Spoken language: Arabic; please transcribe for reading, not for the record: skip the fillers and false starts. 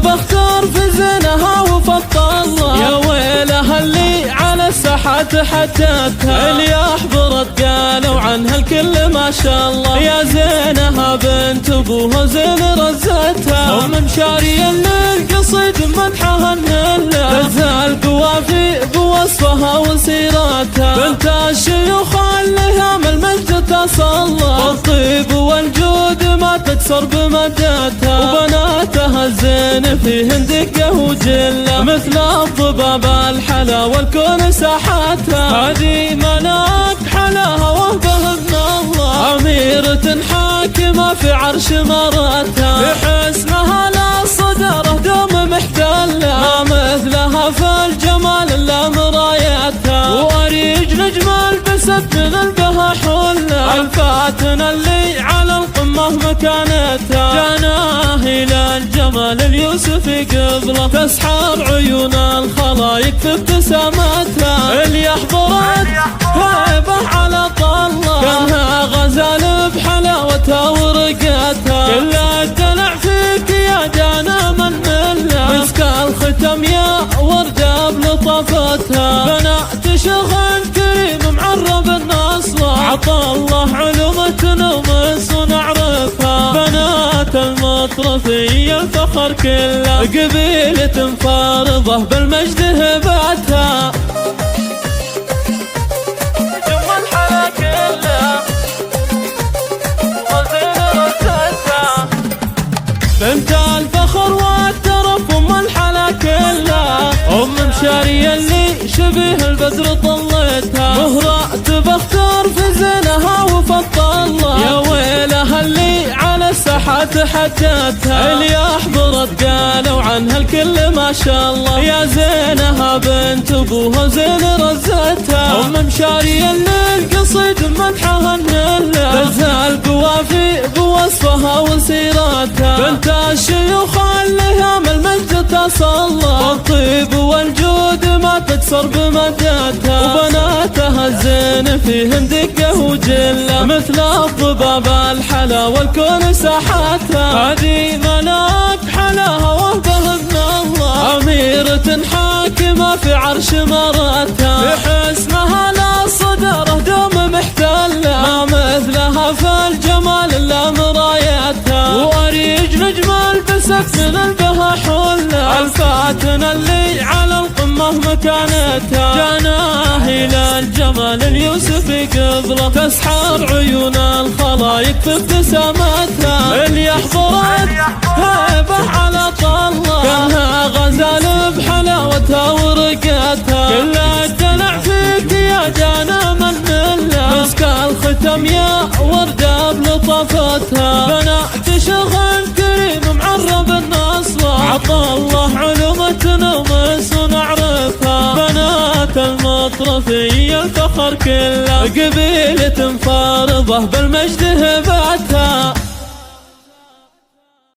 بختار في زينها وفضلها، يا ويلها اللي على الساحات حددتها، اللي احضرت قالوا عنها الكل ما شاء الله، يا زينها بنت ابوها زين رزتها، ام مشاري للقصيد مدحها النله، تزال قوافي بوصفها وسيرتها، بنت الشيوخ اللي هم المجد تصلى، الطيب والجود ما تكسر بمدتها، وبناتها الزين فيهن دقه وجله، مثل الضباب الحلا والكون ساحتها، هذه ملاك حلاها وهبه من الله، أميرة حاكمة في عرش مرتها، بحسنها لا صدره دوم محتلة، ما مثلها في الجمال الا مرايتها، واريج نجم البست من البها حله، الفاتنة اللي على القمة مكانتها، جناه الى الجمال اليوسفي قبله، تسحر عيون الخلايق في ابتسامتها، اللي احضرت هيبه على طله، كانها غزال بحلاوتها ورقتها، كل الدلع فيك يا جانا من مله، مسك الختم يا ورده بلطفتها، بنات شغل كريم معرب النصله، عطى الله علومة ومس ونعرفها، بنات المطرفية الفخر كله، قبيلة فارضة بالمجد هبتها، جم الحلا كله وزين رزتها، بنت الفخر والترف ام الحلا كله، ام مشاري اللي شبيه البدر طلتها، مهرة بختار في زينها وفضلها، يا ويلها اللي على الساحات حددتها، اللي احضرت قالوا عنها الكل ما شاء الله، يا زينها بنت ابوها زين رزتها، ام مشاري للقصيد مدحها النله، تزال قوافي بوصفها وسيرتها، بنت الشيوخ اللي هم المجد تصلى، الطيب والجود ما تكسر بمدتها، وبناتها الزين فيهن دقه وجله، مثل الضباب الحلا والكون ساحتها، هذه ملاك حلاها وهبه من الله، أميرة حاكمة في عرش مرتها، بحسنها لا صدره دوم محتله، ما مثلها في الجمال الا مرايتها، واريج نجم البست من البها حله، الفاتنة اللي على القمة مكانتها، جناه الى الجمال اليوسفي قبله، تسحر عيون الخلايق في ابتسامتها، اللي احضرت هيبه على طله، كانها غزال بحلاوتها ورقتها، كل الدلع فيك يا جانا من مله، مسك الختم يا ورده بلطفتها، بنات شغل كريم معرب النصله، عطى الله علومة ومس ونعرفها، بنات المطرفية الفخر كله، قبيلة فارضة بالمجد هبتها.